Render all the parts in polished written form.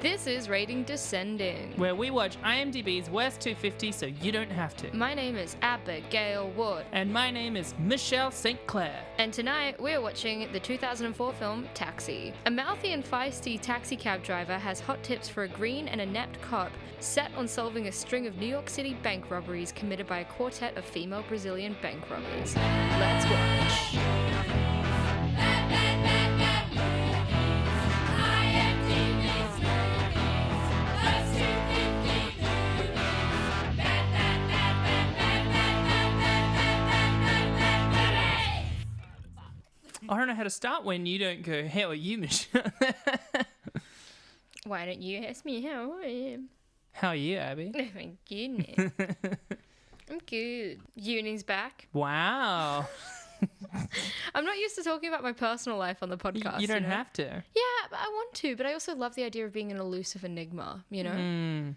This is Rating Descending, where we watch IMDb's Worst 250 so you don't have to. My name is Abigail Wood. And my name is Michelle St. Clair. And tonight we're watching the 2004 film Taxi. A mouthy and feisty taxi cab driver has hot tips for a green and inept cop set on solving a string of New York City bank robberies committed by a quartet of female Brazilian bank robbers. Let's watch. I don't know how to start when you don't go, how are you, Michelle? Why don't you ask me how I am? How are you, Abby? Oh my goodness. I'm good. Uni's back. Wow. I'm not used to talking about my personal life on the podcast. You don't know? have to. Yeah, but I want to. But I also love the idea of being an elusive enigma, you know?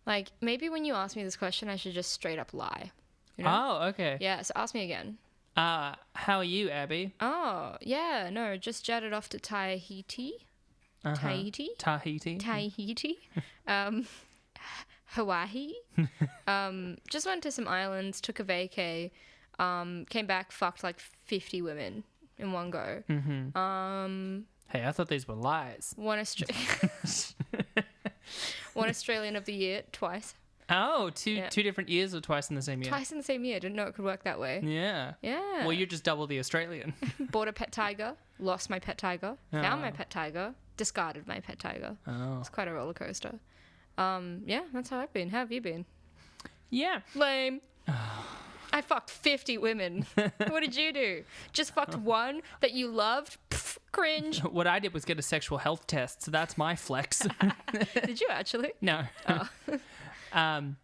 Like, maybe when you ask me this question, I should just straight up lie. You know? Oh, okay. Yeah, so ask me again. How are you, Abby? Oh, yeah, no, just jetted off to Tahiti. Tahiti? Hawaii. Just went to some islands, took a vacay, came back, fucked like 50 women in one go. Hey, I thought these were lies. One Australian of the Year twice. Oh, two different years or twice in the same year? Twice in the same year. Didn't know it could work that way. Yeah. Yeah. Well, you're just double the Australian. Bought a pet tiger, lost my pet tiger, found my pet tiger, discarded my pet tiger. Oh. It's quite a roller coaster. Yeah, that's how I've been. How have you been? Yeah. Lame. I fucked 50 women. What did you do? Just fucked one that you loved? Pff, cringe. What I did was get a sexual health test, so that's my flex. Did you actually? No. Oh. That'd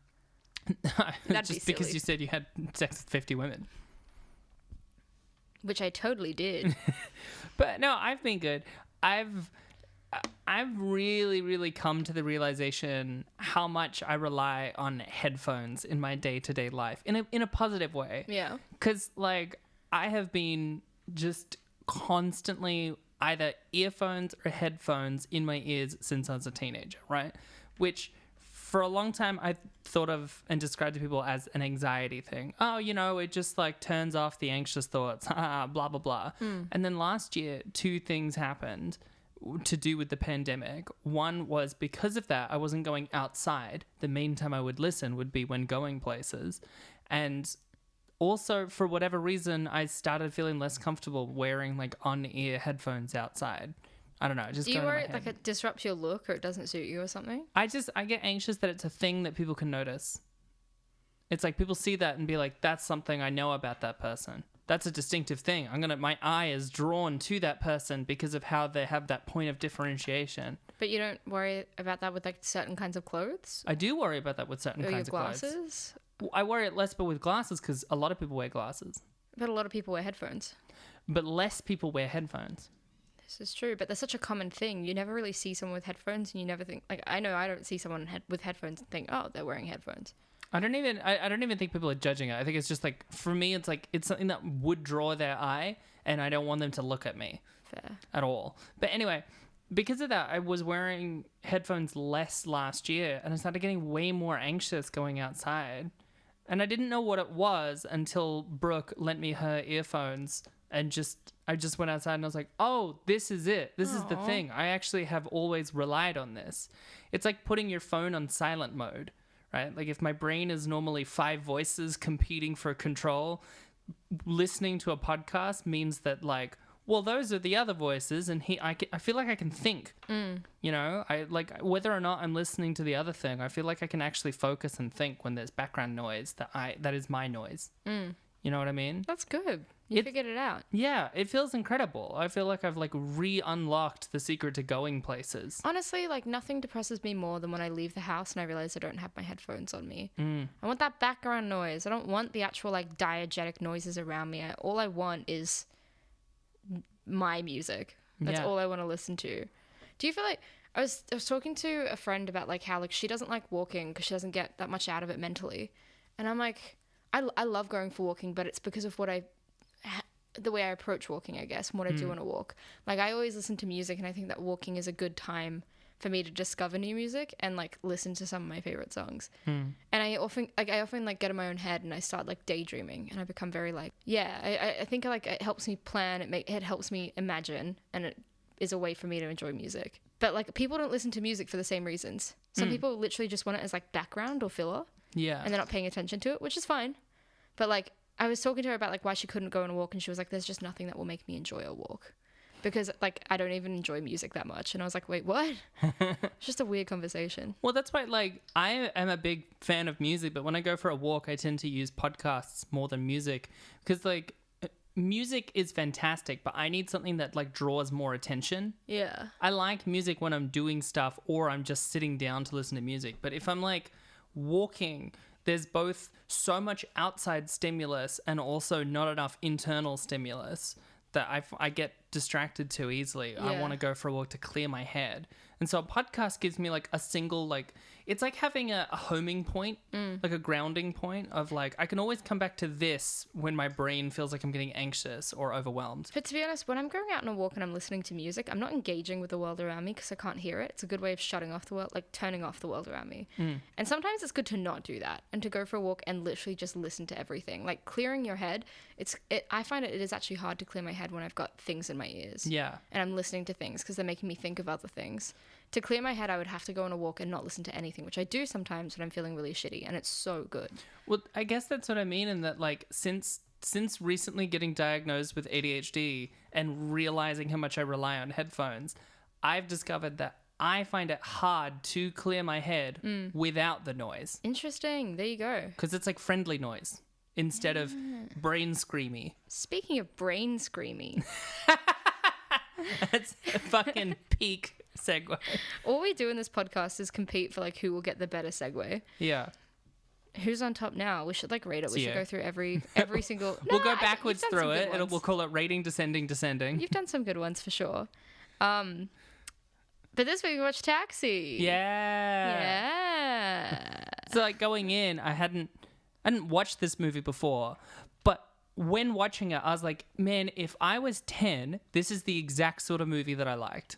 just be because silly. you said you had sex with 50 women. Which I totally did. But no, I've been good. I've really, really come to the realization how much I rely on headphones in my day-to-day life in a positive way. Yeah. Because, like, I have been just constantly either earphones or headphones in my ears since I was a teenager, right? Which, for a long time, I thought of and described to people as an anxiety thing. Oh, you know, it just, like, turns off the anxious thoughts, blah, blah, blah. And then last year, two things happened to do with the pandemic. One was because of that, I wasn't going outside. The main time I would listen would be when going places. And also, for whatever reason, I started feeling less comfortable wearing like on-ear headphones outside. I don't know. Just Do you going in worry my head. like it disrupts your look or it doesn't suit you or something? I get anxious that it's a thing that people can notice. It's like people see that and be like, that's something I know about that person. That's a distinctive thing. My eye is drawn to that person because of how they have that point of differentiation. But you don't worry about that with like certain kinds of clothes? I do worry about that with certain Or kinds your of clothes. glasses? I worry it less, but with glasses, because a lot of people wear glasses. But a lot of people wear headphones. But less people wear headphones. This is true, but they're such a common thing. You never really see someone with headphones, and you never think like I know I don't see someone with headphones and think, oh, they're wearing headphones. I don't even think people are judging it. I think it's just like, for me, it's like it's something that would draw their eye, and I don't want them to look at me. Fair. At all. But anyway, because of that, I was wearing headphones less last year, and I started getting way more anxious going outside. And I didn't know what it was until Brooke lent me her earphones, and I just went outside and I was like, oh, this is it. This is the thing. I actually have always relied on this. It's like putting your phone on silent mode, right? Like if my brain is normally 5 voices competing for control, listening to a podcast means that like, well, those are the other voices, and I feel like I can think. You know, I like whether or not I'm listening to the other thing. I feel like I can actually focus and think when there's background noise that is my noise. You know what I mean? That's good. You figured it out. Yeah, it feels incredible. I feel like I've like re-unlocked the secret to going places. Honestly, like nothing depresses me more than when I leave the house and I realize I don't have my headphones on me. I want that background noise. I don't want the actual like diegetic noises around me. All I want is my music. That's all I want to listen to. Do you feel like I was talking to a friend about like how like she doesn't like walking because she doesn't get that much out of it mentally, and I'm like, I love going for walking, but it's because of the way I approach walking, I guess, and what I do on a walk. Like I always listen to music, and I think that walking is a good time for me to discover new music and like listen to some of my favorite songs. And I often like get in my own head and I start like daydreaming and I become very like, I think like it helps me plan, it helps me imagine, and it is a way for me to enjoy music. But like people don't listen to music for the same reasons. Some people literally just want it as like background or filler. Yeah. And they're not paying attention to it, which is fine. But like I was talking to her about like why she couldn't go on a walk, and she was like, there's just nothing that will make me enjoy a walk. Because like I don't even enjoy music that much. And I was like, wait, what? It's just a weird conversation. Well, that's why like I am a big fan of music, but when I go for a walk, I tend to use podcasts more than music, because like music is fantastic, but I need something that like draws more attention. Yeah. I like music when I'm doing stuff or I'm just sitting down to listen to music. But if I'm like walking, there's both so much outside stimulus and also not enough internal stimulus that I get distracted too easily. Yeah. I want to go for a walk to clear my head. And so a podcast gives me like a single, like, it's like having a homing point, like a grounding point of like, I can always come back to this when my brain feels like I'm getting anxious or overwhelmed. But to be honest, when I'm going out on a walk and I'm listening to music, I'm not engaging with the world around me because I can't hear it. It's a good way of shutting off the world, like turning off the world around me. And sometimes it's good to not do that and to go for a walk and literally just listen to everything. Like clearing your head, I find it is actually hard to clear my head when I've got things in my ears. Yeah. And I'm listening to things because they're making me think of other things. To clear my head, I would have to go on a walk and not listen to anything, which I do sometimes when I'm feeling really shitty, and it's so good. Well, I guess that's what I mean, in that like since recently getting diagnosed with ADHD and realizing how much I rely on headphones, I've discovered that I find it hard to clear my head without the noise. Interesting. There you go. Because it's like friendly noise instead of brain screamy. Speaking of brain screamy. That's a fucking peak segue. All we do in this podcast is compete for like who will get the better segue. Yeah. Who's on top now? We should like rate it. We should go through every single. We'll go backwards through it. We'll call it rating descending. You've done some good ones for sure. But this week we watched Taxi. Yeah. So like going in, I hadn't watched this movie before, but when watching it, I was like, man, if I was 10, this is the exact sort of movie that I liked.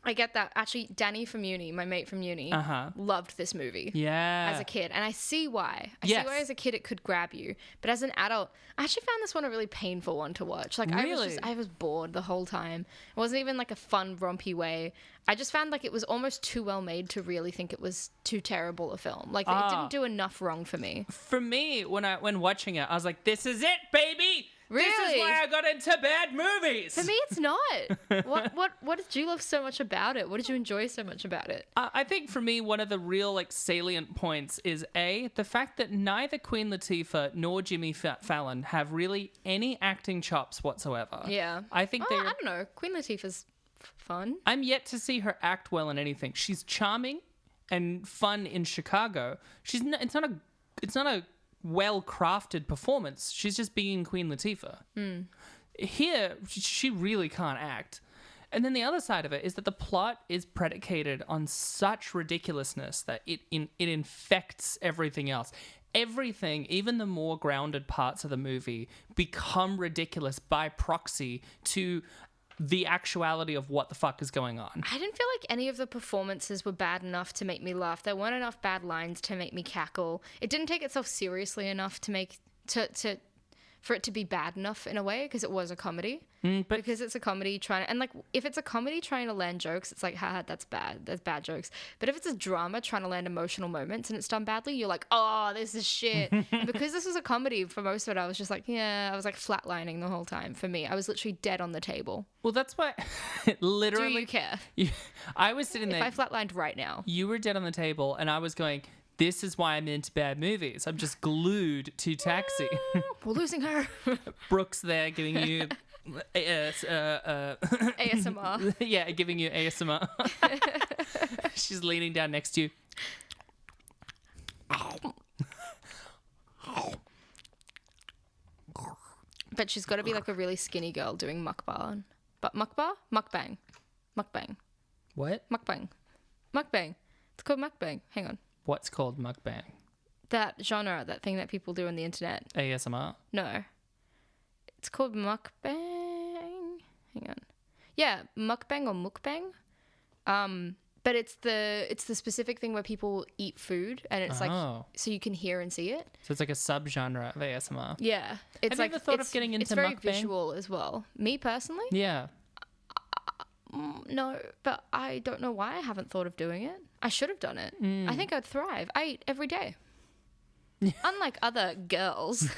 I get that. Actually, Danny from uni, my mate from uni, loved this movie as a kid. And I see why. I see why as a kid it could grab you. But as an adult, I actually found this one a really painful one to watch. Like really? I was bored the whole time. It wasn't even like a fun, rompy way. I just found like it was almost too well made to really think it was too terrible a film. Like it didn't do enough wrong for me. For me, when watching it, I was like, this is it, baby! Really? This is why I got into bad movies. For me, it's not. What did you love so much about it? What did you enjoy so much about it? I think for me, one of the real like salient points is the fact that neither Queen Latifah nor Jimmy Fallon have really any acting chops whatsoever. Yeah. I think I don't know. Queen Latifah's fun. I'm yet to see her act well in anything. She's charming and fun in Chicago. It's not a well-crafted performance. She's just being Queen Latifah. Here, she really can't act. And then the other side of it is that the plot is predicated on such ridiculousness that it infects everything else. Everything, even the more grounded parts of the movie, become ridiculous by proxy to the actuality of what the fuck is going on. I didn't feel like any of the performances were bad enough to make me laugh. There weren't enough bad lines to make me cackle. It didn't take itself seriously enough for it to be bad enough in a way, because it was a comedy. Because it's a comedy if it's a comedy trying to land jokes, it's like, haha, that's bad. That's bad jokes. But if it's a drama trying to land emotional moments and it's done badly, you're like, oh, this is shit. And because this was a comedy, for most of it, I was just like, I was like flatlining the whole time. For me, I was literally dead on the table. Well, that's why, literally. Do you care? I was sitting there. If I flatlined right now. You were dead on the table and I was going, this is why I'm into bad movies. I'm just glued to Taxi. We're losing her. Brooke's there giving you ASMR. Yeah, giving you ASMR. She's leaning down next to you. But she's got to be like a really skinny girl doing mukbang. But mukbang. What? Mukbang. It's called mukbang. Hang on. What's called mukbang? That genre, that thing that people do on the internet. ASMR? No. It's called mukbang. Hang on. Yeah, mukbang or mukbang. But it's the specific thing where people eat food and it's like so you can hear and see it. So it's like a subgenre of ASMR. Yeah. It's Have like you ever thought of getting into it's very mukbang? visual as well. Me personally? Yeah. No, but I don't know why I haven't thought of doing it. I should have done it. I think I'd thrive. I eat every day. Unlike other girls,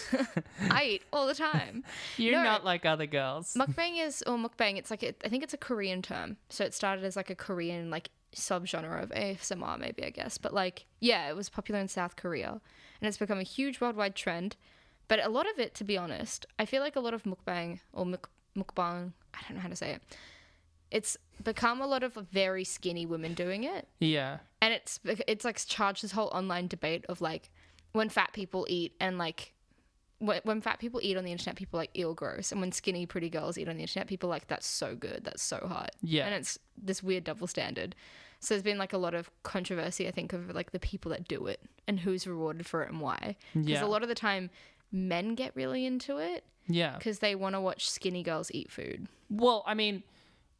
I eat all the time. You're not like other girls. Mukbang, it's like, I think it's a Korean term. So it started as like a Korean like subgenre of ASMR maybe, I guess. But like, yeah, it was popular in South Korea and it's become a huge worldwide trend. But a lot of it, to be honest, I feel like a lot of mukbang or mukbang, I don't know how to say it. It's become a lot of very skinny women doing it. Yeah. And it's like charged this whole online debate of like, when fat people eat and like when fat people eat on the internet, people like ew, gross, and when skinny pretty girls eat on the internet, people like that's so good, that's so hot. Yeah. And it's this weird double standard. So there's been like a lot of controversy, I think, of like the people that do it and who's rewarded for it and why. Because a lot of the time men get really into it. Yeah. Because they want to watch skinny girls eat food. Well, I mean,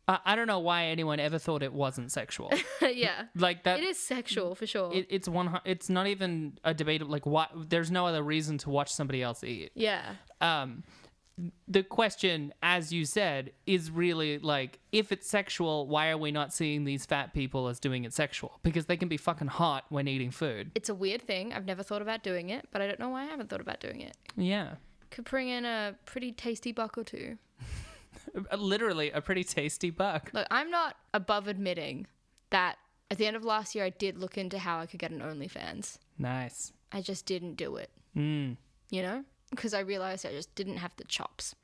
I don't know why anyone ever thought it wasn't sexual. Yeah. Like that. It is sexual for sure. It's not even a debate of like why. There's no other reason to watch somebody else eat. Yeah. The question, as you said, is really like, if it's sexual, why are we not seeing these fat people as doing it sexual? Because they can be fucking hot when eating food. It's a weird thing. I've never thought about doing it, but I don't know why I haven't thought about doing it. Yeah. Could bring in a pretty tasty buck or two. Literally a pretty tasty buck. Look, I'm not above admitting that at the end of last year, I did look into how I could get an OnlyFans. Nice. I just didn't do it. You know? Because I realized I just didn't have the chops.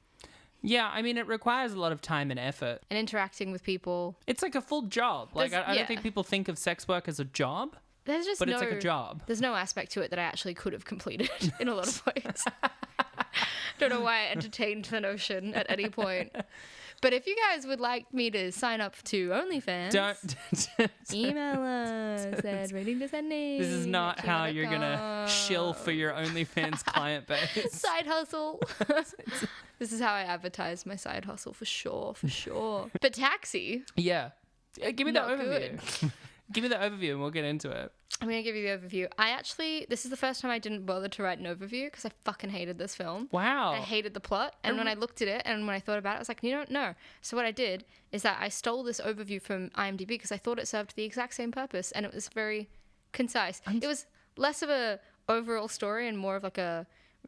Yeah, I mean, it requires a lot of time and effort. And interacting with people. It's like a full job. Like, I don't think people think of sex work as a job. There's just but it's like a job. There's no aspect to it that I actually could have completed in a lot of ways. Don't know why I entertained the notion at any point. But if you guys would like me to sign up to OnlyFans, email us at ratingdescending. This is not how you're going to shill for your OnlyFans client base. Side hustle. This is how I advertise my side hustle for sure, for sure. But Taxi. Yeah. Give me the overview. Give me the overview and we'll get into it. I'm going to give you the overview. This is the first time I didn't bother to write an overview because I fucking hated this film. Wow. I hated the plot. And when I looked at it and when I thought about it, I was like, you don't know. So what I did is that I stole this overview from IMDb because I thought it served the exact same purpose and it was very concise. It was less of a overall story and more of like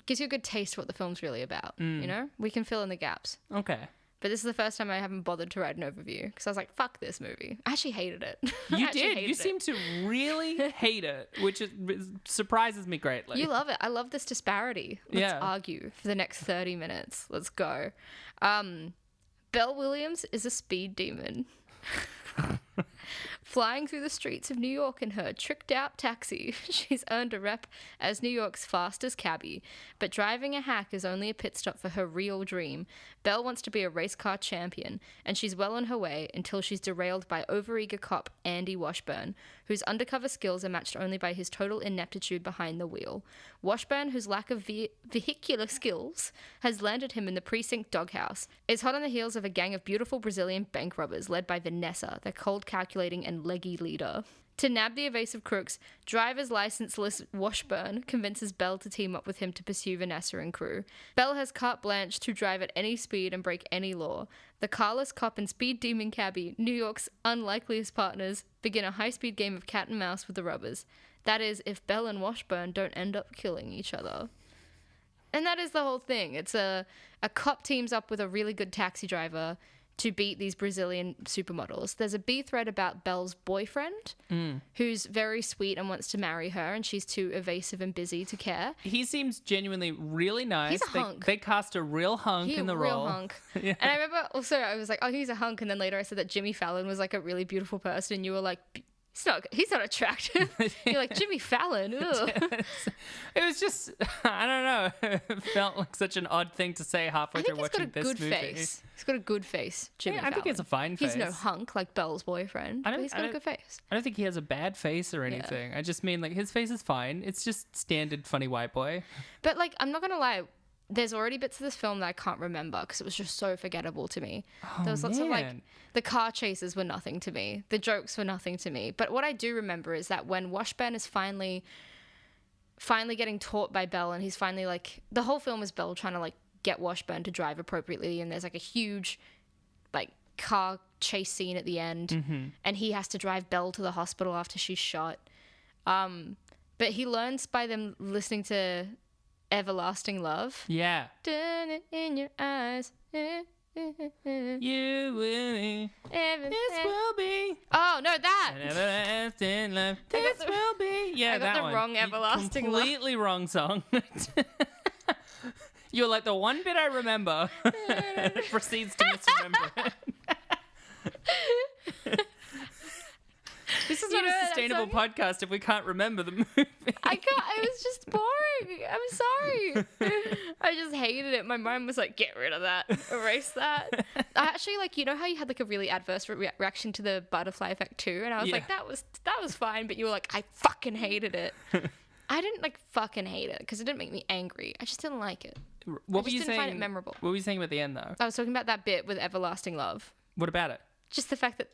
gives you a good taste of what the film's really about. You know? We can fill in the gaps. Okay. But this is the first time I haven't bothered to write an overview because I was like, fuck this movie. I actually hated it. You did. You seem to really hate it, which surprises me greatly. You love it. I love this disparity. Let's argue for the next 30 minutes. Let's go. Belle Williams is a speed demon. Flying through the streets of New York in her tricked-out taxi, she's earned a rep as New York's fastest cabbie. But driving a hack is only a pit stop for her real dream. Belle wants to be a race car champion, and she's well on her way until she's derailed by overeager cop Andy Washburn, whose undercover skills are matched only by his total ineptitude behind the wheel. Washburn, whose lack of vehicular skills has landed him in the precinct doghouse, is hot on the heels of a gang of beautiful Brazilian bank robbers led by Vanessa, the cold, calculating, and leggy leader. To nab the evasive crooks, driver's licenseless Washburn convinces Belle to team up with him to pursue Vanessa and crew. Belle has carte blanche to drive at any speed and break any law. The carless cop and speed demon cabbie, New York's unlikeliest partners, begin a high-speed game of cat and mouse with the robbers. That is, if Belle and Washburn don't end up killing each other. And that is the whole thing. It's a cop teams up with a really good taxi driver to beat these Brazilian supermodels. There's a B thread about Belle's boyfriend, who's very sweet and wants to marry her, and she's too evasive and busy to care. He seems genuinely really nice. He's a hunk. They cast a real hunk in the role. Real hunk. Yeah. And I remember also I was like, oh, he's a hunk, and then later I said that Jimmy Fallon was like a really beautiful person, and you were like, he's not attractive. You're like, Jimmy Fallon, ugh. It was just, I don't know. It felt like such an odd thing to say halfway through watching this movie. Face. He's got a good face, Jimmy Fallon. I think he has a fine face. He's no hunk like Belle's boyfriend, but he's got a good face. I don't think he has a bad face or anything. Yeah. I just mean, like, his face is fine. It's just standard funny white boy. But, like, I'm not going to lie. there's already bits of this film that I can't remember because it was just so forgettable to me. Oh, There was lots of like, man. the car chases were nothing to me. The jokes were nothing to me. But what I do remember is that when Washburn is finally getting taught by Belle, and he's finally like, the whole film is Belle trying to like get Washburn to drive appropriately, and there's like a huge like car chase scene at the end, and he has to drive Belle to the hospital after she's shot. But he learns by them listening to Everlasting Love. Yeah. Done it in your eyes. You will be. This will be. Oh, no, that. An everlasting love. This will be. Yeah, I got that the one. wrong Everlasting Love. Completely wrong song. You're like, the one bit I remember proceeds to misremember it. This is not a sustainable podcast if we can't remember the movie. I can't. It was just boring. I'm sorry. I just hated it. My mind was like, get rid of that. Erase that. I actually, like, you know how you had like a really adverse reaction to the Butterfly Effect too? And I was like, that was fine. But you were like, I fucking hated it. I didn't like fucking hate it because it didn't make me angry. I just didn't like it. What I just didn't find it memorable. What were you saying about the end though? I was talking about that bit with Everlasting Love. What about it? Just the fact that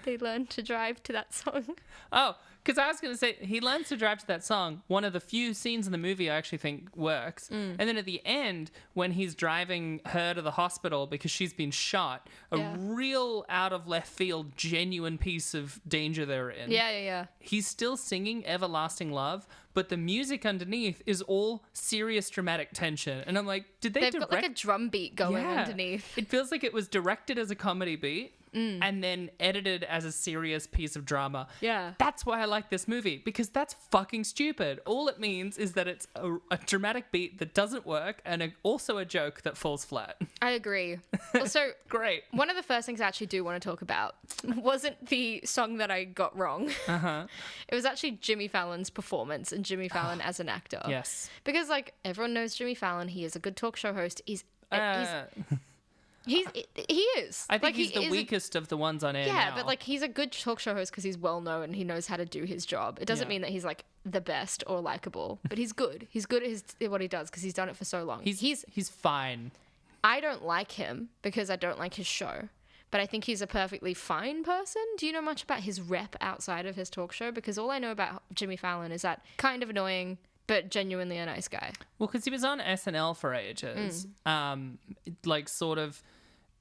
they learned to drive to that song. Oh, because I was going to say, he learns to drive to that song. One of the few scenes in the movie I actually think works. And then at the end, when he's driving her to the hospital because she's been shot, a real out of left field, genuine piece of danger they're in. Yeah. He's still singing Everlasting Love, but the music underneath is all serious dramatic tension. And I'm like, did they They've got like a drum beat going underneath. It feels like it was directed as a comedy beat. And then edited as a serious piece of drama. Yeah. That's why I like this movie, because that's fucking stupid. All it means is that it's a dramatic beat that doesn't work and also a joke that falls flat. I agree. Also, Great. one of the first things I actually do want to talk about wasn't the song that I got wrong. It was actually Jimmy Fallon's performance and Jimmy Fallon as an actor. Yes. Because, like, everyone knows Jimmy Fallon. He is a good talk show host. He is. I think like, he's the weakest of the ones on air Yeah, now. but like he's a good talk show host because he's well known and he knows how to do his job. It doesn't mean that he's like the best or likable, but he's good. He's good at what he does because he's done it for so long. He's fine. I don't like him because I don't like his show, but I think he's a perfectly fine person. Do you know much about his rep outside of his talk show? Because all I know about Jimmy Fallon is that kind of annoying, but genuinely a nice guy. Well, because he was on SNL for ages, like sort of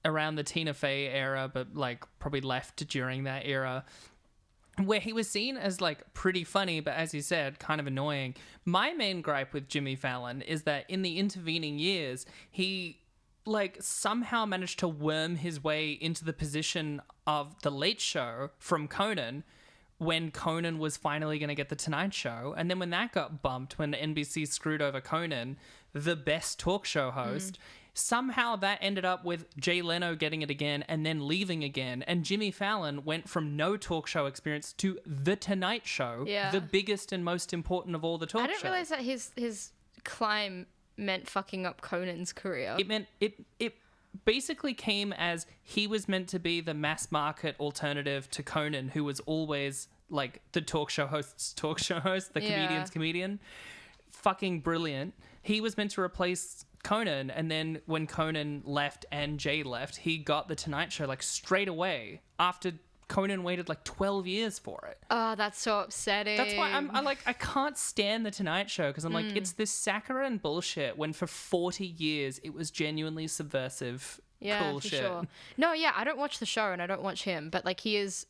around the Tina Fey era, but like probably left during that era, where he was seen as like pretty funny, but as you said, kind of annoying. My main gripe with Jimmy Fallon is that in the intervening years, he like somehow managed to worm his way into the position of The Late Show from Conan, when Conan was finally going to get The Tonight Show. And then when that got bumped, when NBC screwed over Conan, the best talk show host, somehow that ended up with Jay Leno getting it again and then leaving again. And Jimmy Fallon went from no talk show experience to The Tonight Show, the biggest and most important of all the talk shows. I didn't realize that his climb meant fucking up Conan's career. It meant it basically came as he was meant to be the mass market alternative to Conan, who was always like the talk show host's talk show host, the comedian's comedian. Fucking brilliant. He was meant to replace Conan, and then when Conan left and Jay left, he got The Tonight Show like straight away after Conan waited like 12 years for it. Oh, that's so upsetting. That's why I can't stand The Tonight Show, because I'm like, it's this saccharine bullshit when for 40 years it was genuinely subversive bullshit. For sure. No, yeah, I don't watch the show and I don't watch him, but like he is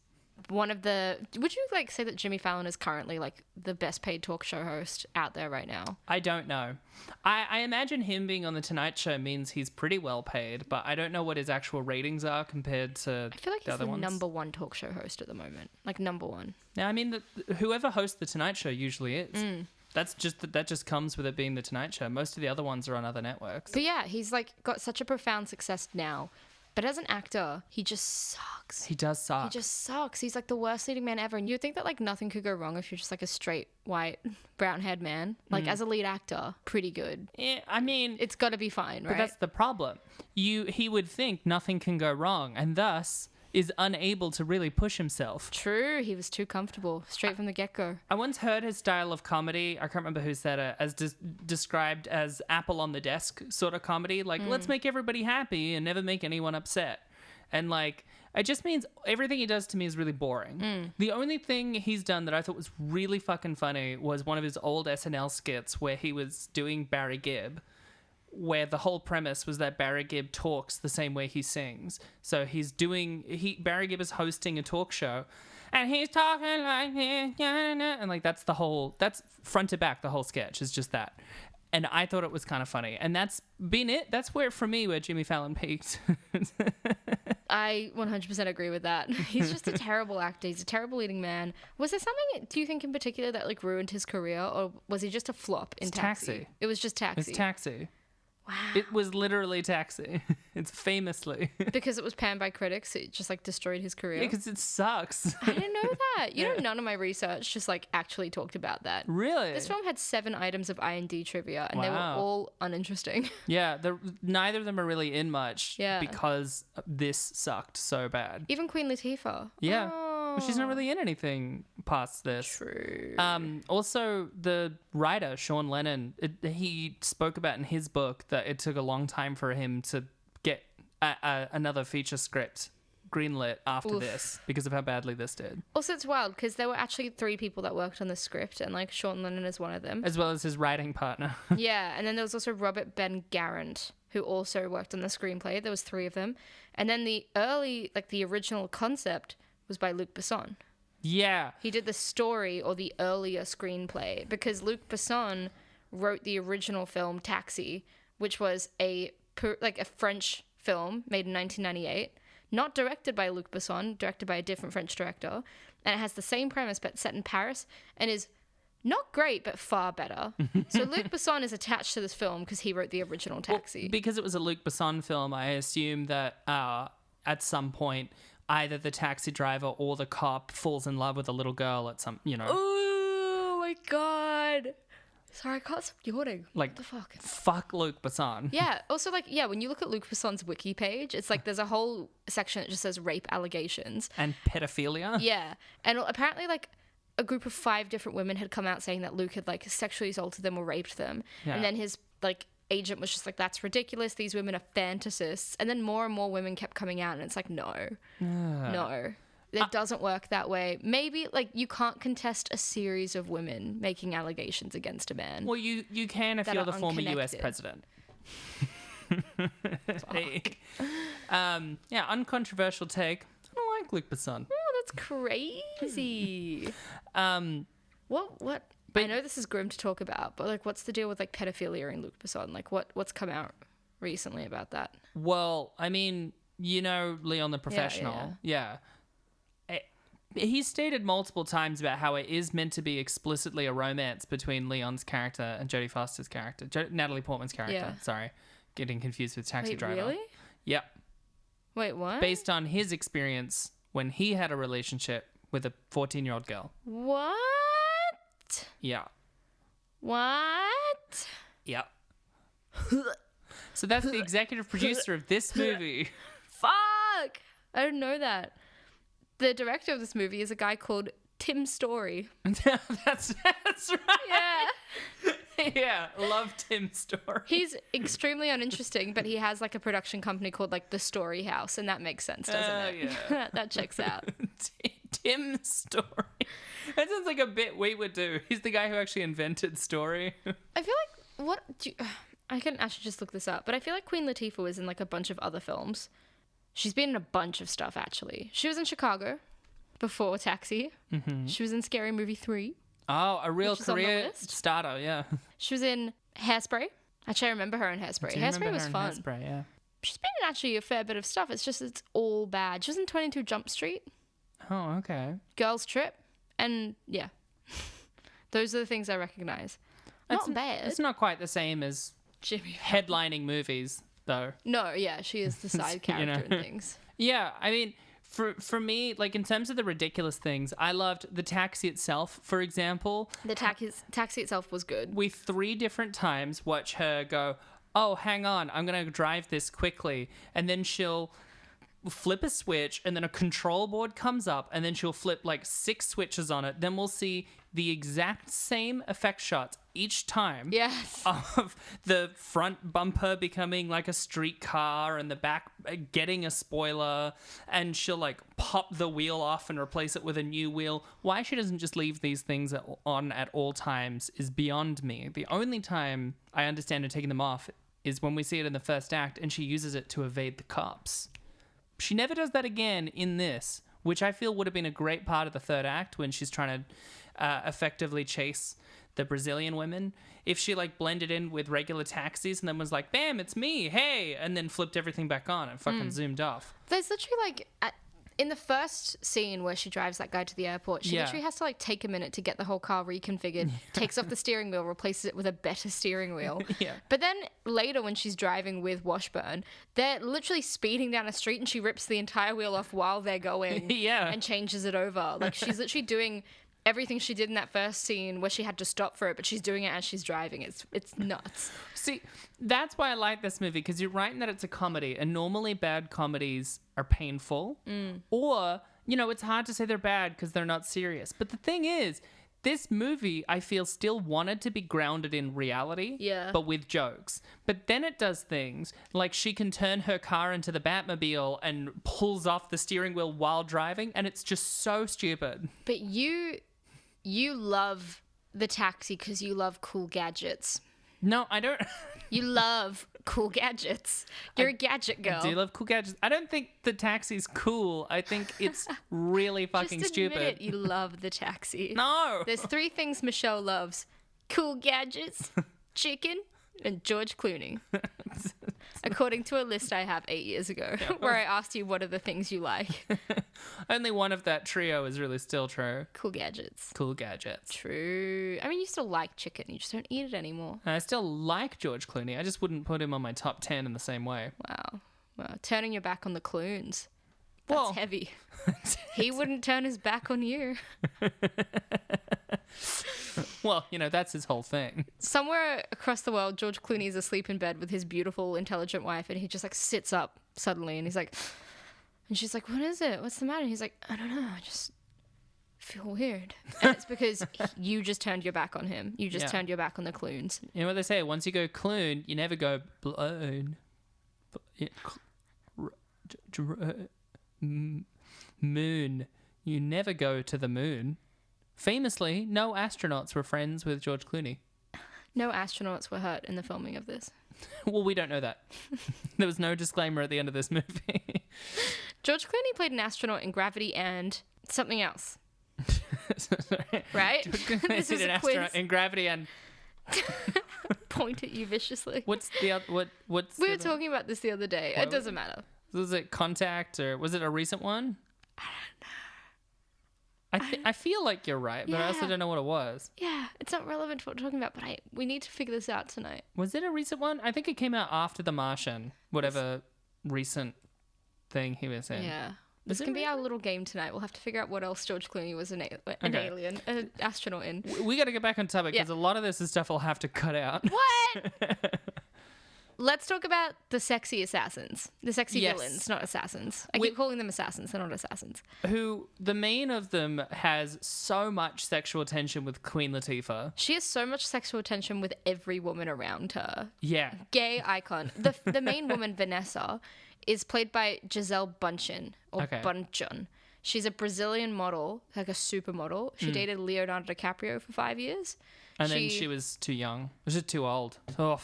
one of the... Would you like say that Jimmy Fallon is currently like the best paid talk show host out there right now? I don't know. I imagine him being on The Tonight Show means he's pretty well paid, but I don't know what his actual ratings are compared to I feel like the he's other the ones. number one talk show host at the moment. Like number one. Yeah, I mean, whoever hosts The Tonight Show usually is. That just comes with it being The Tonight Show. Most of the other ones are on other networks. But yeah, he's like got such a profound success now. But as an actor, he just sucks. He does suck. He just sucks. He's like the worst leading man ever. And you'd think that like nothing could go wrong if you're just like a straight, white, brown-haired man. Like as a lead actor, pretty good. Yeah, I mean... It's got to be fine, right? But that's the problem. He would think nothing can go wrong. And thus, is unable to really push himself. True, he was too comfortable straight from the get-go. I once heard his style of comedy, I can't remember who said it, as described as apple on the desk sort of comedy. Like, let's make everybody happy and never make anyone upset. And like, it just means everything he does to me is really boring. The only thing he's done that I thought was really fucking funny was one of his old SNL skits where he was doing Barry Gibb, where the whole premise was that Barry Gibb talks the same way he sings. So Barry Gibb is hosting a talk show and he's talking like this, and like that's front to back, the whole sketch is just that. And I thought it was kind of funny. And that's been it. That's where Jimmy Fallon peaked. I 100% agree with that. He's just a terrible actor. He's a terrible leading man. Was there something, do you think in particular, that like ruined his career, or was he just a flop in Taxi? It was just Taxi. It's Taxi. Wow. It was literally Taxi. It's famously. Because it was panned by critics, it just like destroyed his career. Yeah, because it sucks. I didn't know that. You know, none of my research just like actually talked about that. Really? This film had 7 items of IMDb trivia, and they were all uninteresting. Yeah, neither of them are really in much. Yeah. Because this sucked so bad. Even Queen Latifah. Yeah. Oh. Well, she's not really in anything past this. True. Also, the writer, Sean Lennon, he spoke about in his book that it took a long time for him to get another feature script greenlit after this because of how badly this did. Also, it's wild because there were actually 3 people that worked on the script, and like Sean Lennon is one of them. As well as his writing partner. Yeah, and then there was also Robert Ben Garant, who also worked on the screenplay. There was 3 of them. And then the original concept was by Luc Besson. Yeah. He did the story or the earlier screenplay because Luc Besson wrote the original film Taxi, which was a French film made in 1998, not directed by Luc Besson, directed by a different French director, and it has the same premise but set in Paris and is not great but far better. So Luc Besson is attached to this film because he wrote the original Taxi. Well, because it was a Luc Besson film, I assume that at some point either the taxi driver or the cop falls in love with a little girl at some, Oh my god. Sorry, I can't stop yawning. Like, what the fuck? Fuck Luc Besson. Yeah. Also, when you look at Luc Besson's wiki page, it's like there's a whole section that just says rape allegations. And pedophilia. Yeah. And apparently, like, a group of 5 different women had come out saying that Luc had, like, sexually assaulted them or raped them. Yeah. And then his, like, agent was just like, that's ridiculous. These women are fantasists. And then more and more women kept coming out, and it's like, no. It doesn't work that way. Maybe, like, you can't contest a series of women making allegations against a man. Well, you can if you're the former US president. Yeah, uncontroversial take. I don't like Luc Besson. Oh, that's crazy. What? But I know this is grim to talk about, but, like, what's the deal with, like, pedophilia in Luc Besson? Like, what's come out recently about that? Well, I mean, Leon the Professional. Yeah. He's stated multiple times about how it is meant to be explicitly a romance between Leon's character and Jodie Foster's character. Natalie Portman's character. Yeah. Sorry. Getting confused with Taxi Driver. Really? Yep. Wait, what? Based on his experience when he had a relationship with a 14-year-old girl. What? Yeah. What? Yep. So that's the executive producer of this movie. Fuck! I didn't know that. The director of this movie is a guy called Tim Story. That's right. Yeah. Yeah, love Tim Story. He's extremely uninteresting, but he has like a production company called like The Story House, and that makes sense, doesn't it? Yeah. That checks out. Tim Story. That sounds like a bit we would do. He's the guy who actually invented Story. I feel like I can actually just look this up, but I feel like Queen Latifah was in like a bunch of other films. She's been in a bunch of stuff, actually. She was in Chicago before Taxi. Mm-hmm. She was in Scary Movie 3. Oh, a real career starter, yeah. She was in Hairspray. Actually, I remember her in Hairspray. Hairspray was fun. Hairspray, yeah. She's been in actually a fair bit of stuff. It's all bad. She was in 22 Jump Street. Oh, okay. Girls Trip. And, yeah. Those are the things I recognize. Not bad. It's not quite the same as Jimmy headlining movies, though. No, yeah, she is the side character and things. Yeah, I mean, for me, like in terms of the ridiculous things, I loved the taxi itself, for example. The taxi itself was good. We 3 different times watch her go, oh, hang on, I'm going to drive this quickly. And then she'll flip a switch and then a control board comes up and then she'll flip like 6 switches on it. Then we'll see the exact same effect shots each time. Yes. Of the front bumper becoming like a street car and the back getting a spoiler, and she'll like pop the wheel off and replace it with a new wheel. Why she doesn't just leave these things on at all times is beyond me. The only time I understand her taking them off is when we see it in the first act and she uses it to evade the cops. She never does that again in this, which I feel would have been a great part of the third act when she's trying to effectively chase the Brazilian women. If she like blended in with regular taxis and then was like, bam, it's me, hey, and then flipped everything back on and fucking zoomed off. There's literally like in the first scene where she drives that guy to the airport, she literally has to like take a minute to get the whole car reconfigured, takes off the steering wheel, replaces it with a better steering wheel. But then later when she's driving with Washburn, they're literally speeding down a street and she rips the entire wheel off while they're going and changes it over. Like she's literally doing everything she did in that first scene where she had to stop for it, but she's doing it as she's driving. It's nuts. See, that's why I like this movie, because you're right in that it's a comedy, and normally bad comedies are painful, or, you know, it's hard to say they're bad because they're not serious. But the thing is, this movie, I feel, still wanted to be grounded in reality, but with jokes. But then it does things like she can turn her car into the Batmobile and pulls off the steering wheel while driving, and it's just so stupid. But you love the taxi because you love cool gadgets. No, I don't. You love cool gadgets. You're a gadget girl. I do love cool gadgets. I don't think the taxi's cool. I think it's really fucking Just stupid. admit it, you love the taxi. No. There's 3 things Michelle loves: cool gadgets, chicken, and George Clooney. According to a list I have 8 years ago, where I asked you what are the things you like. Only one of that trio is really still true. Cool gadgets. Cool gadgets. True. I mean, you still like chicken. You just don't eat it anymore. I still like George Clooney. I just wouldn't put him on my top 10 in the same way. Wow. Well, turning your back on the Cloons. That's heavy. He wouldn't turn his back on you. Well, you know, that's his whole thing. Somewhere across the world, George Clooney is asleep in bed with his beautiful, intelligent wife, and he just like sits up suddenly, and he's like, and she's like, "What is it? What's the matter?" And he's like, "I don't know. I just feel weird." And it's because you just turned your back on him. You just turned your back on the Cloons. You know what they say? Once you go Cloon, you never go blown. Moon. You never go to the moon. Famously, no astronauts were friends with George Clooney. No astronauts were hurt in the filming of this. Well, we don't know that. There was no disclaimer at the end of this movie. George Clooney played an astronaut in Gravity and something else. Right? This is an astronaut in Gravity and... Point at you viciously. What's the other... What's we were talking about this the other day. It doesn't matter. Was it Contact, or was it a recent one? I don't know. I feel like you're right, but I also don't know what it was. Yeah, it's not relevant to what we're talking about, but we need to figure this out tonight. Was it a recent one? I think it came out after The Martian, whatever recent thing he was in. Yeah. This can be our little game tonight. We'll have to figure out what else George Clooney was an alien, an astronaut in. We got to get back on topic because a lot of this is stuff I'll have to cut out. What? Let's talk about the sexy assassins. The sexy villains, not assassins. I keep calling them assassins. They're not assassins. Who, the main of them has so much sexual tension with Queen Latifah. She has so much sexual tension with every woman around her. Yeah. Gay icon. The main woman, Vanessa, is played by Gisele Bündchen, or Bunchon. She's a Brazilian model, like a supermodel. She dated Leonardo DiCaprio for 5 years. And then she was too young. Was it too old? Oh.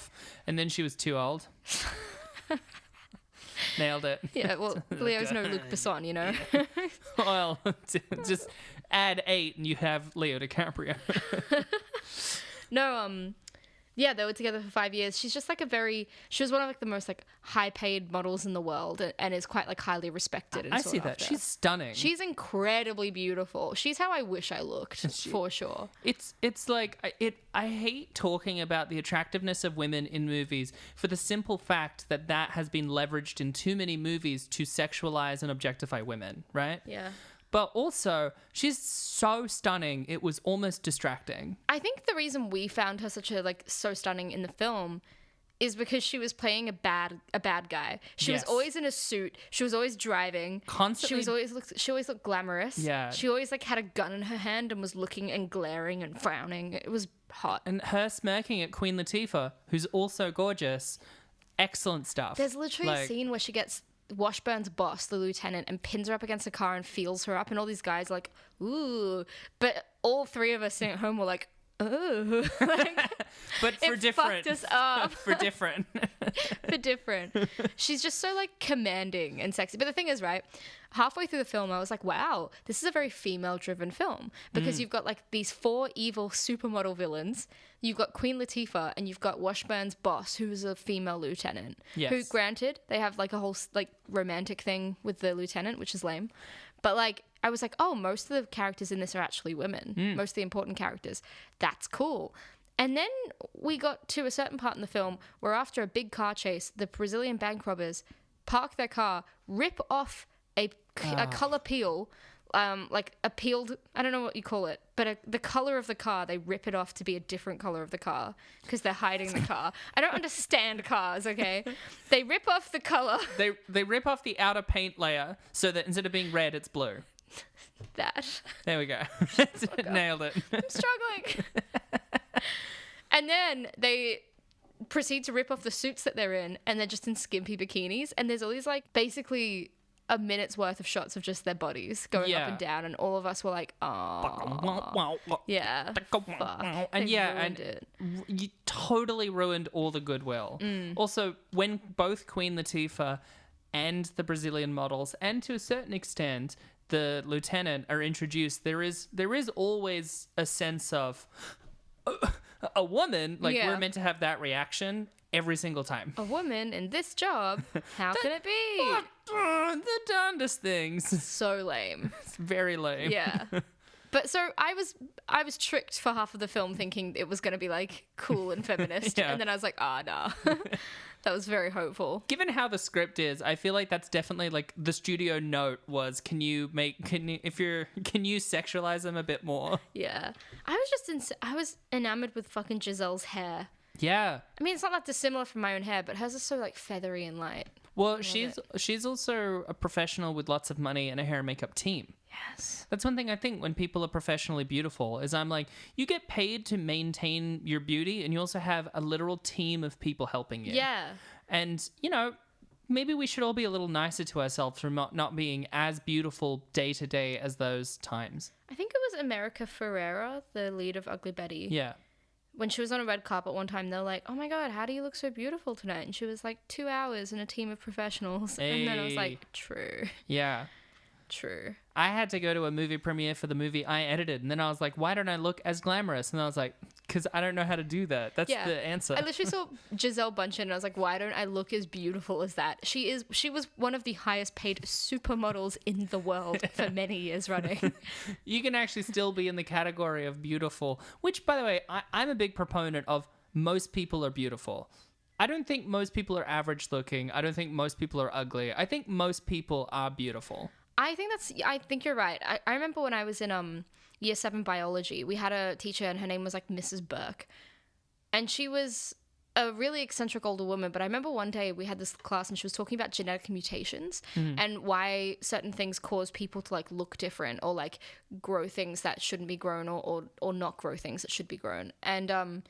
And then she was too old. Nailed it. Yeah, well, Leo's no Luc Besson, you know? Well, just add 8 and you have Leo DiCaprio. No, yeah, they were together for 5 years. She's just like she was one of like the most like high paid models in the world and is quite like highly respected. And I see that. She's stunning. She's incredibly beautiful. She's how I wish I looked, for sure. It's like, I hate talking about the attractiveness of women in movies for the simple fact that has been leveraged in too many movies to sexualize and objectify women, right? Yeah. But also, she's so stunning, it was almost distracting. I think the reason we found her so stunning in the film is because she was playing a bad guy. She was Yes. always in a suit. She was always driving. Constantly. She always looked glamorous. Yeah. She always like had a gun in her hand and was looking and glaring and frowning. It was hot. And her smirking at Queen Latifah, who's also gorgeous. Excellent stuff. There's literally a scene where she gets Washburn's boss, the lieutenant, and pins her up against a car and feels her up, and all these guys are like, ooh. But all three of us sitting at home were like, oh. Like, but for it different. fucked us up. For different. For different. She's just so like commanding and sexy. But the thing is, right, halfway through the film, I was like, wow, this is a very female-driven film because you've got like these 4 evil supermodel villains. You've got Queen Latifah and you've got Washburn's boss, who is a female lieutenant. Yes. Who, granted, they have like a whole like romantic thing with the lieutenant, which is lame. But like, I was like, oh, most of the characters in this are actually women. Most of the important characters. That's cool. And then we got to a certain part in the film where after a big car chase, the Brazilian bank robbers park their car, rip off a color peel, like a peeled, I don't know what you call it, but the color of the car, they rip it off to be a different color of the car because they're hiding the car. I don't understand cars, okay? They rip off the color. They rip off the outer paint layer so that instead of being red, it's blue. That. There we go. Nailed it. I'm struggling. And then they proceed to rip off the suits that they're in, and they're just in skimpy bikinis. And there's all these like basically a minute's worth of shots of just their bodies going up and down, and all of us were like, oh, yeah, fuck. And They ruined it. You totally ruined all the goodwill. Also, when both Queen Latifah and the Brazilian models, and to a certain extent the lieutenant, are introduced, there is always a sense of a woman, like we're meant to have that reaction every single time. A woman in this job, how can it be? The darndest things. So lame. It's very lame. Yeah. But so I was tricked for half of the film thinking it was going to be like cool and feminist. Yeah. And then I was like, nah. That was very hopeful. Given how the script is, I feel like that's definitely like the studio note was, can you sexualize them a bit more? Yeah. I was enamored with fucking Giselle's hair. Yeah. I mean, it's not that dissimilar from my own hair, but hers is so like feathery and light. Well, she's also a professional with lots of money and a hair and makeup team. Yes. That's one thing I think when people are professionally beautiful is I'm like, you get paid to maintain your beauty and you also have a literal team of people helping you. Yeah. And, maybe we should all be a little nicer to ourselves for not being as beautiful day to day as those times. I think it was America Ferrera, the lead of Ugly Betty. Yeah. When she was on a red carpet one time, they're like, oh my God, how do you look so beautiful tonight? And she was like, 2 hours in a team of professionals. Hey. And then I was like, true. Yeah. True. I had to go to a movie premiere for the movie I edited, and then I was like, why don't I look as glamorous? And I was like, because I don't know how to do that. That's the answer. I literally saw Giselle Bundchen and I was like, why don't I look as beautiful as that? She was one of the highest paid supermodels in the world for many years running. You can actually still be in the category of beautiful, which, by the way, I'm a big proponent of. Most people are beautiful. I don't think most people are average looking. I don't think most people are ugly. I think most people are beautiful. I think you're right. I remember when I was in year 7 biology, we had a teacher and her name was like Mrs. Burke. And she was a really eccentric older woman, but I remember one day we had this class and she was talking about genetic mutations and why certain things cause people to like look different or like grow things that shouldn't be grown or not grow things that should be grown. And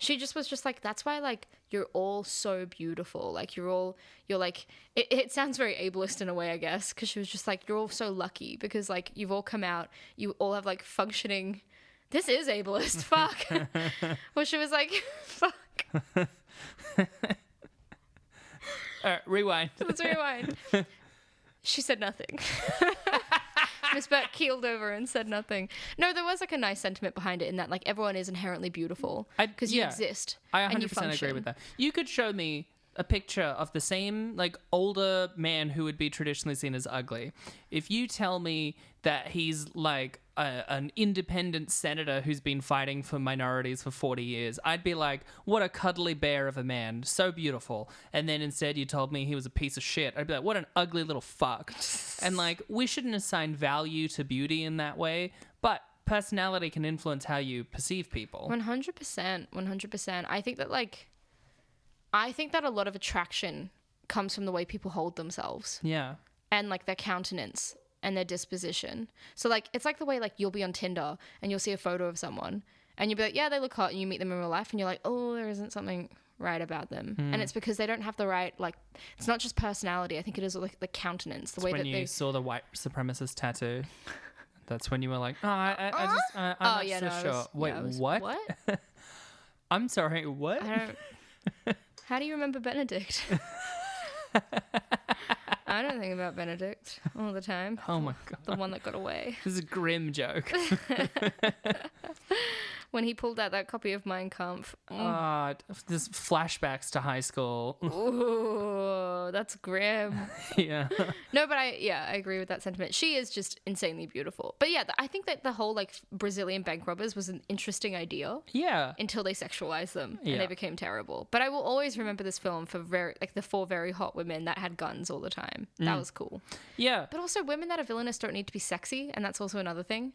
she just was just like, that's why like you're all so beautiful. Like you're like, it sounds very ableist in a way, I guess, because she was just like, you're all so lucky because like you've all come out, you all have like functioning. This is ableist. Fuck. Well, she was like, fuck. All right, rewind. Let's rewind. She said nothing. Miss Burke keeled over and said nothing. No, there was like a nice sentiment behind it in that like everyone is inherently beautiful because you exist. I and 100% you function. agree with that. You could show me a picture of the same like older man who would be traditionally seen as ugly. If you tell me that he's like an independent senator who's been fighting for minorities for 40 years, I'd be like, what a cuddly bear of a man, so beautiful. And then instead you told me he was a piece of shit, I'd be like, what an ugly little fuck. And like, we shouldn't assign value to beauty in that way, but personality can influence how you perceive people. 100%. I think that like I think that a lot of attraction comes from the way people hold themselves. Yeah. And like their countenance and their disposition. So like it's like the way like you'll be on Tinder and you'll see a photo of someone and you'll be like, yeah, they look hot, and you meet them in real life and you're like, oh, there isn't something right about them. And it's because they don't have the right, like, it's not just personality. I think it is like the countenance, the way when that you saw the white supremacist tattoo. That's when you were like, oh, I'm not so sure. Wait, what? What? I'm sorry, what? I don't. How do you remember Benedict? I don't think about Benedict all the time. Oh my God. The one that got away. This is a grim joke. When he pulled out that copy of Mein Kampf. There's flashbacks to high school. Ooh, that's grim. Yeah. No, but I agree with that sentiment. She is just insanely beautiful. But yeah, I think that the whole like Brazilian bank robbers was an interesting idea. Yeah. Until they sexualized them and they became terrible. But I will always remember this film for the 4 very hot women that had guns all the time. That was cool. Yeah. But also women that are villainous don't need to be sexy, and that's also another thing.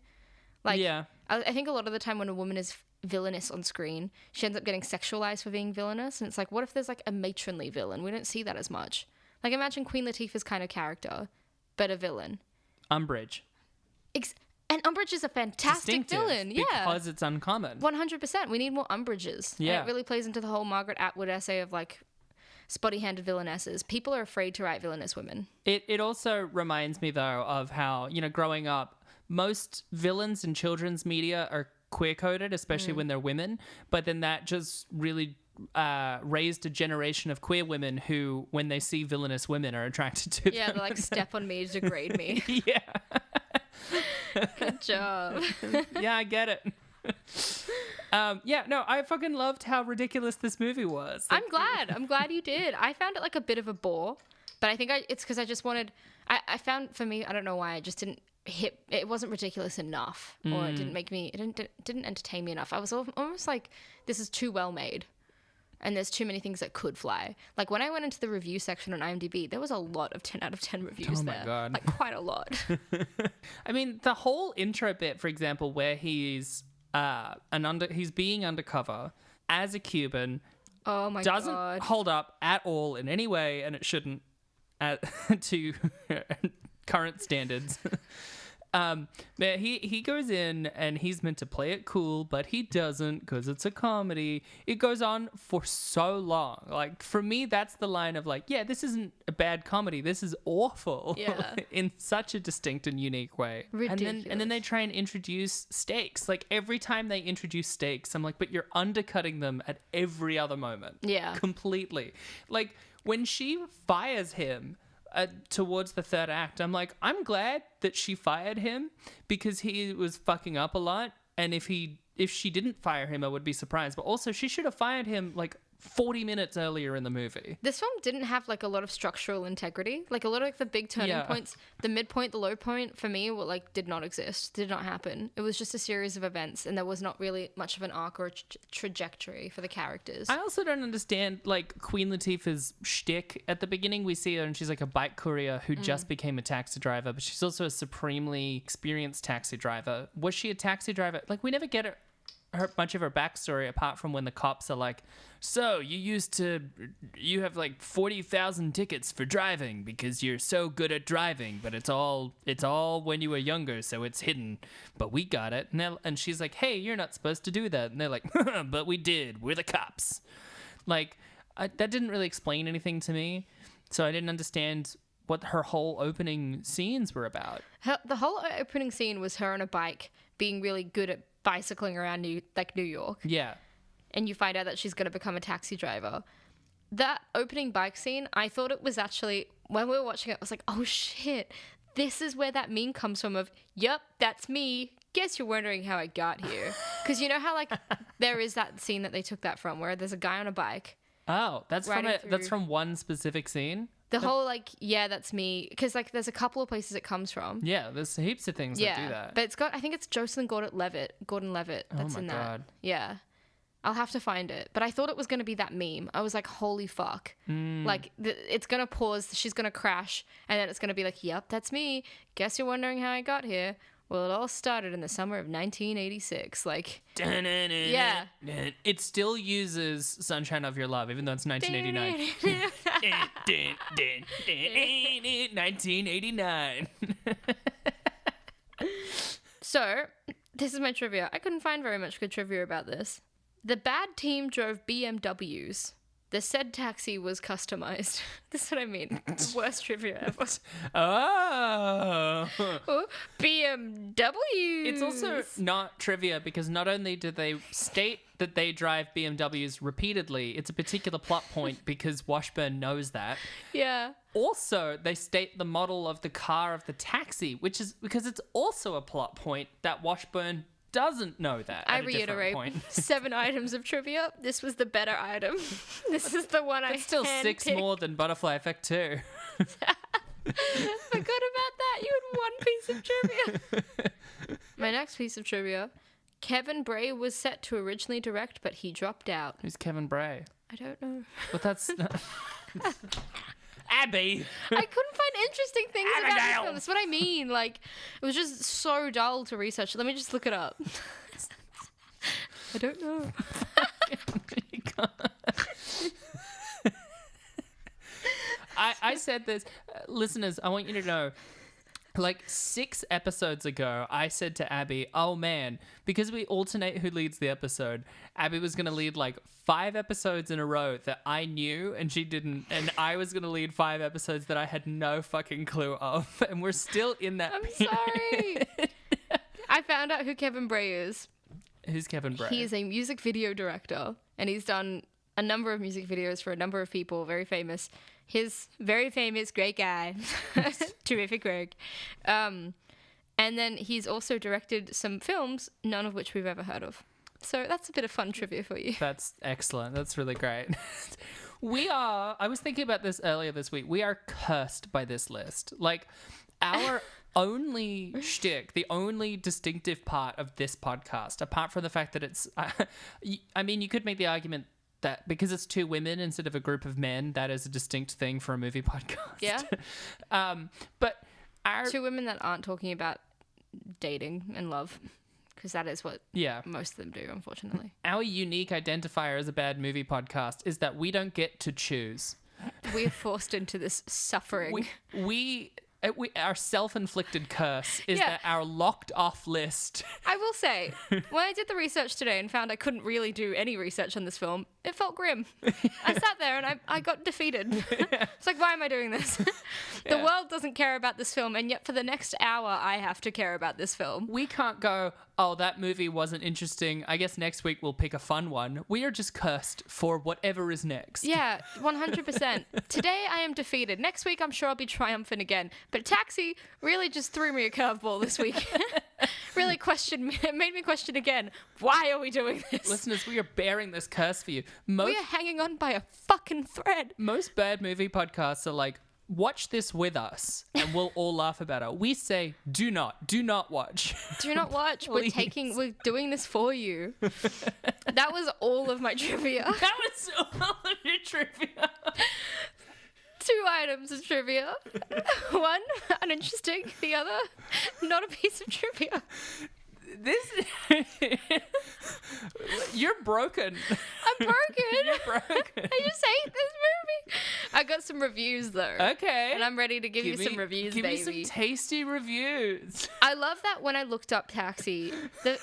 Like, yeah. I think a lot of the time when a woman is villainous on screen, she ends up getting sexualized for being villainous. And it's like, what if there's like a matronly villain? We don't see that as much. Like, imagine Queen Latifah's kind of character, but a villain. Umbridge. And Umbridge is a fantastic villain. Yeah. Because it's uncommon. 100%. We need more Umbridges. Yeah. And it really plays into the whole Margaret Atwood essay of like spotty-handed villainesses. People are afraid to write villainous women. It also reminds me, though, of how, growing up, most villains in children's media are queer-coded, especially when they're women. But then that just really raised a generation of queer women who, when they see villainous women, are attracted to them. Yeah, they're like, step on me, degrade me. Yeah. Good job. Yeah, I get it. I fucking loved how ridiculous this movie was. Like, I'm glad you did. I found it like a bit of a bore, but I think it's because I just wanted, I found, for me, I don't know why, I just didn't hit, it wasn't ridiculous enough, or it didn't entertain me enough. I was almost like, this is too well made, and there's too many things that could fly. Like when I went into the review section on IMDb, there was a lot of 10 out of 10 reviews there. Oh my God. Like quite a lot. I mean, the whole intro bit, for example, where he's he's being undercover as a Cuban. Oh my God. Doesn't hold up at all in any way, and it shouldn't to current standards. But he goes in and he's meant to play it cool, but he doesn't because it's a comedy. It goes on for so long. Like, for me, that's the line of like, yeah, this isn't a bad comedy. This is awful. Yeah. In such a distinct and unique way. Ridiculous. And then they try and introduce stakes. Like, every time they introduce stakes, I'm like, but you're undercutting them at every other moment. Yeah. Completely. Like, when she fires him towards the third act, I'm like, I'm glad that she fired him because he was fucking up a lot. And if she didn't fire him, I would be surprised. But also, she should have fired him like 40 minutes earlier in the movie. This film didn't have like a lot of structural integrity. Like a lot of like the big turning points, the midpoint, the low point for me were like did not exist, did not happen. It was just a series of events, and there was not really much of an arc or a trajectory for the characters. I also don't understand like Queen Latifah's shtick. At the beginning, we see her and she's like a bike courier who just became a taxi driver, but she's also a supremely experienced taxi driver. Was she a taxi driver? Like, we never get her much of her backstory apart from when the cops are like, so you have like 40,000 tickets for driving because you're so good at driving, but it's all when you were younger, so it's hidden, but we got it. And she's like, hey, you're not supposed to do that. And they're like, but we did, we're the cops. Like, that didn't really explain anything to me, so I didn't understand what her whole opening scenes were about. The whole opening scene was her on a bike being really good at bicycling around New York. Yeah. And you find out that she's going to become a taxi driver. That opening bike scene, I thought it was actually, when we were watching it, I was like, oh shit, this is where that meme comes from of, yep, that's me. Guess you're wondering how I got here. Because you know how like there is that scene that they took that from where there's a guy on a bike. Oh, that's from one specific scene? The whole like, yeah, that's me. Because like there's a couple of places it comes from. Yeah, there's heaps of things that do that. But I think it's Jocelyn Gordon-Levitt that's in that. God. Yeah. I'll have to find it. But I thought it was going to be that meme. I was like, holy fuck. Like, it's going to pause, she's going to crash, and then it's going to be like, yep, that's me. Guess you're wondering how I got here. Well, it all started in the summer of 1986. Like, yeah. It still uses Sunshine of Your Love, even though it's 1989. 1989. So, this is my trivia. I couldn't find very much good trivia about this. The bad team drove BMWs. The said taxi was customized. This is what I mean. Worst trivia ever. Oh. BMWs. It's also not trivia because not only do they state that they drive BMWs repeatedly, it's a particular plot point because Washburn knows that. Yeah. Also, they state the model of the car of the taxi, which is because it's also a plot point that Washburn doesn't know that. I reiterate, 7 items of trivia. This was the better item. This is the one I still 6 more than Butterfly Effect 2. Forgot about that. You had one piece of trivia. My next piece of trivia. Kevin Bray was set to originally direct, but he dropped out. Who's Kevin Bray? I don't know. But that's... Abby. I couldn't find interesting things about this film. That's what I mean. Like, it was just so dull to research. Let me just look it up. I don't know. I said this. Listeners, I want you to know, like 6 episodes ago, I said to Abby, oh man, because we alternate who leads the episode, Abby was going to lead like 5 episodes in a row that I knew and she didn't. And I was going to lead 5 episodes that I had no fucking clue of. And we're still in that. I'm sorry. I found out who Kevin Bray is. Who's Kevin Bray? He is a music video director and he's done a number of music videos for a number of people, very famous. His very famous great guy. Terrific work. And then he's also directed some films, none of which we've ever heard of. So that's a bit of fun trivia for you. That's excellent. That's really great. I was thinking about this earlier this week. We are cursed by this list. Like, our only shtick, the only distinctive part of this podcast, apart from the fact that it's, I mean, you could make the argument that because it's 2 women instead of a group of men, that is a distinct thing for a movie podcast. Yeah. But our 2 women that aren't talking about dating and love, because that is what most of them do, unfortunately. Our unique identifier as a bad movie podcast is that we don't get to choose. We are forced into this suffering. Our self-inflicted curse is that our locked off list. I will say, when I did the research today and found I couldn't really do any research on this film, it felt grim. I sat there and I got defeated. It's like, why am I doing this? The world doesn't care about this film, and yet for the next hour, I have to care about this film. We can't go, oh, that movie wasn't interesting. I guess next week we'll pick a fun one. We are just cursed for whatever is next. Yeah, 100%. Today I am defeated. Next week I'm sure I'll be triumphant again. But Taxi really just threw me a curveball this week. Really made me question again, why are we doing this? Listeners, we are bearing this curse for you. We are hanging on by a fucking thread. Most bad movie podcasts are like, watch this with us and we'll all laugh about it. We say, do not watch. Do not watch. We're doing this for you. That was all of my trivia. That was all of your trivia. 2 items of trivia. One, uninteresting. The other, not a piece of trivia. You're broken. I'm broken. You're broken. I just hate this movie. I got some reviews though. Okay. And I'm ready to give you some reviews, give baby. Give me some tasty reviews. I love that when I looked up Taxi,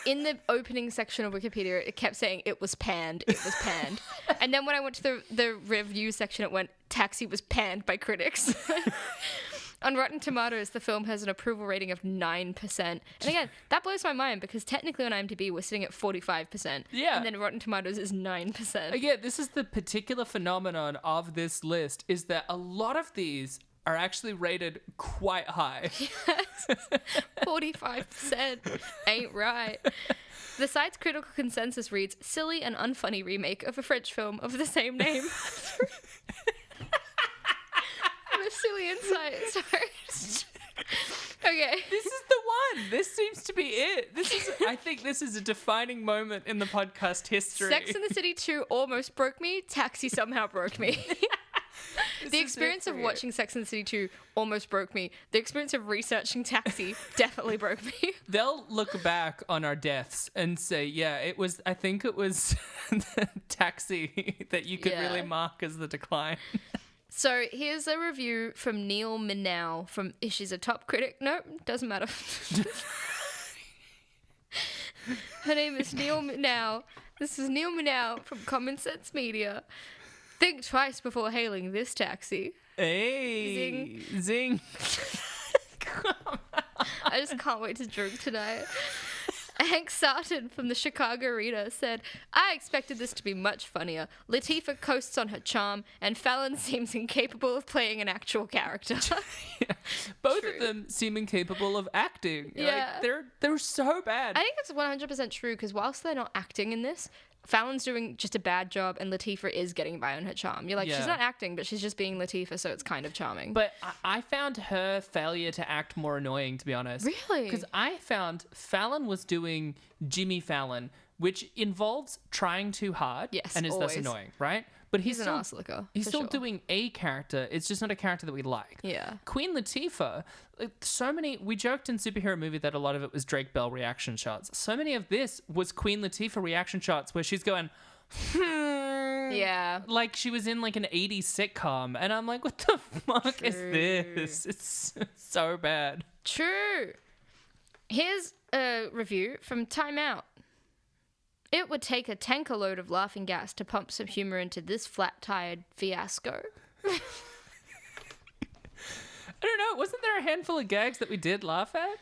in the opening section of Wikipedia, it kept saying it was panned. It was panned. And then when I went to the review section, it went, Taxi was panned by critics. On Rotten Tomatoes, the film has an approval rating of 9%. And again, that blows my mind because technically on IMDb, we're sitting at 45%. Yeah. And then Rotten Tomatoes is 9%. Again, this is the particular phenomenon of this list, is that a lot of these are actually rated quite high. Yes. 45% ain't right. The site's critical consensus reads, silly and unfunny remake of a French film of the same name. A silly insight, sorry. Okay. This is the one. This seems to be it. I think this is a defining moment in the podcast history. Sex and the City 2 almost broke me. Taxi somehow broke me. The experience of watching Sex and the City 2 almost broke me. The experience of researching Taxi definitely broke me. They'll look back on our deaths and say, yeah, I think it was the Taxi that you could really mark as the decline. So here's a review from Neil Minow from, she's a top critic. Nope, doesn't matter. Her name is Neil Minow. This is Neil Minow from Common Sense Media. Think twice before hailing this taxi. Hey, zing. I just can't wait to drink tonight. Hank Sarton from the Chicago Reader said, I expected this to be much funnier. Latifah coasts on her charm, and Fallon seems incapable of playing an actual character. Both of them seem incapable of acting. Yeah. Like, they're so bad. I think it's 100% true, because whilst they're not acting in this, Fallon's doing just a bad job, and Latifah is getting by on her charm. You're like, she's not acting, but she's just being Latifah, so it's kind of charming. But I found her failure to act more annoying, to be honest. Really? Because I found Fallon was doing Jimmy Fallon, which involves trying too hard. Yes, and is always. thus annoying, right? But he's an still, arse licker. He's still doing a character. It's just not a character that we like. Yeah. Queen Latifah, we joked in Superhero Movie that a lot of it was Drake Bell reaction shots. So many of this was Queen Latifah reaction shots where she's going, yeah. Like she was in like an 80s sitcom. And I'm like, what the fuck is this? It's so bad. True. Here's a review from Time Out. It would take a tanker load of laughing gas to pump some humor into this flat-tired fiasco. I don't know. Wasn't there a handful of gags that we did laugh at?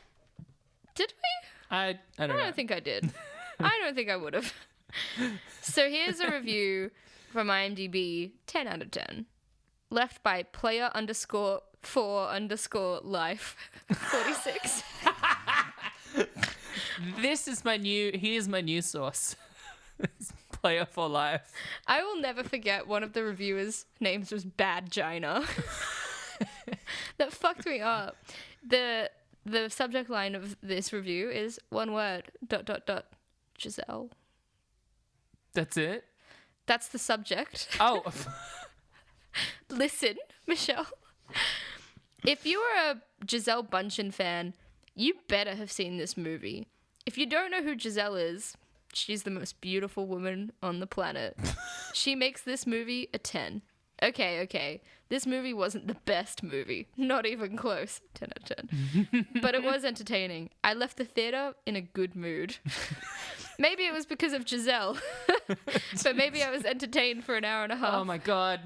Did we? I don't know. I don't think I did. I don't think I would have. So here's a review from IMDb, 10 out of 10. Left by player_4_life 46. Here's my new source. Player for life. I will never forget one of the reviewers' names was Bad Gina. That fucked me up. The subject line of this review is one word, ... Giselle. That's it? That's the subject. Oh. Listen, Michelle. If you are a Giselle Bundchen fan, you better have seen this movie. If you don't know who Giselle is, she's the most beautiful woman on the planet. She makes this movie a 10. Okay. This movie wasn't the best movie. Not even close. 10 out of 10. But it was entertaining. I left the theater in a good mood. Maybe it was because of Giselle. But maybe I was entertained for an hour and a half. Oh my God.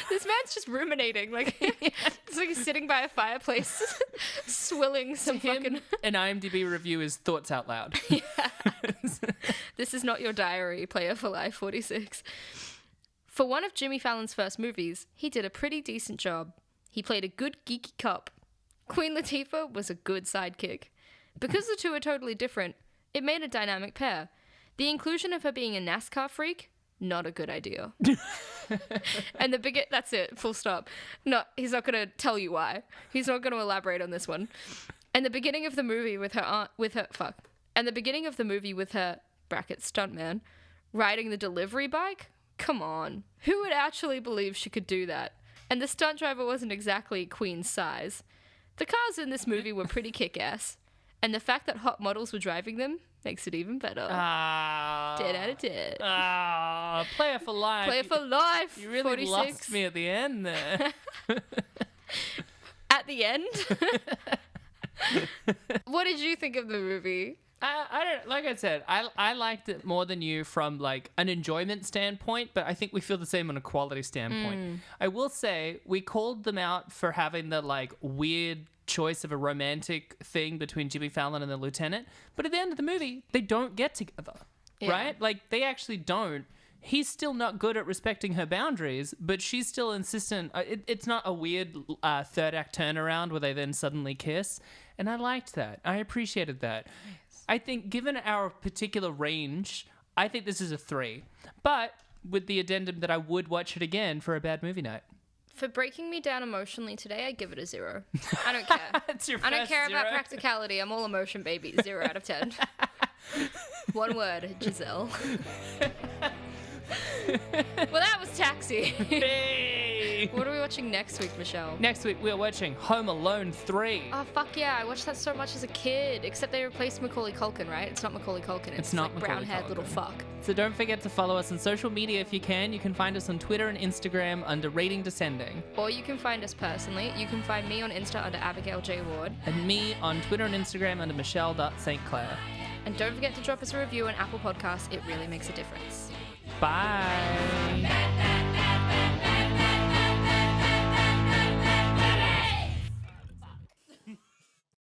This man's just ruminating. Like, it's like he's sitting by a fireplace, swilling some fucking... An IMDb review is thoughts out loud. Yeah. This is not your diary, Player for Life 46. For one of Jimmy Fallon's first movies, he did a pretty decent job. He played a good geeky cop. Queen Latifah was a good sidekick. Because the two are totally different, it made a dynamic pair. The inclusion of her being a NASCAR freak, not a good idea. And that's it, full stop. No, he's not going to tell you why. He's not going to elaborate on this one. And the beginning of the movie with her bracket stuntman riding the delivery bike. Come on. Who would actually believe she could do that? And the stunt driver wasn't exactly Queen's size. The cars in this movie were pretty kick-ass. And the fact that hot models were driving them makes it even better. 10 out of 10. Player for life. Player for life. You really 46. lost me at the end there. At the end? What did you think of the movie? I don't, like I said, I liked it more than you from like an enjoyment standpoint, but I think we feel the same on a quality standpoint. I will say we called them out for having the like weird choice of a romantic thing between Jimmy Fallon and the lieutenant, but at the end of the movie they don't get together, right? Like they actually don't. He's still not good at respecting her boundaries, but she's still insistent. It's not a weird third act turnaround where they then suddenly kiss, and I liked that. I appreciated that. I think given our particular range, I think this is a 3. But with the addendum that I would watch it again for a bad movie night. For breaking me down emotionally today, I give it a 0. I don't care. I don't care about practicality. I'm all emotion, baby. 0 out of 10. One word, Giselle. Well, that was Taxi. Hey! watching. What are we watching next week, Michelle? Next week, we're watching Home Alone 3. Oh, fuck yeah. I watched that so much as a kid. Except they replaced Macaulay Culkin, right? It's not Macaulay Culkin. It's not like Macaulay brown-haired little Culkin. fuck. So don't forget to follow us on social media if you can. You can find us on Twitter and Instagram under Rating Descending. Or you can find us personally. You can find me on Insta under Abigail J. Ward. And me on Twitter and Instagram under Michelle.St. Clair. And don't forget to drop us a review on Apple Podcasts. It really makes a difference. Bye.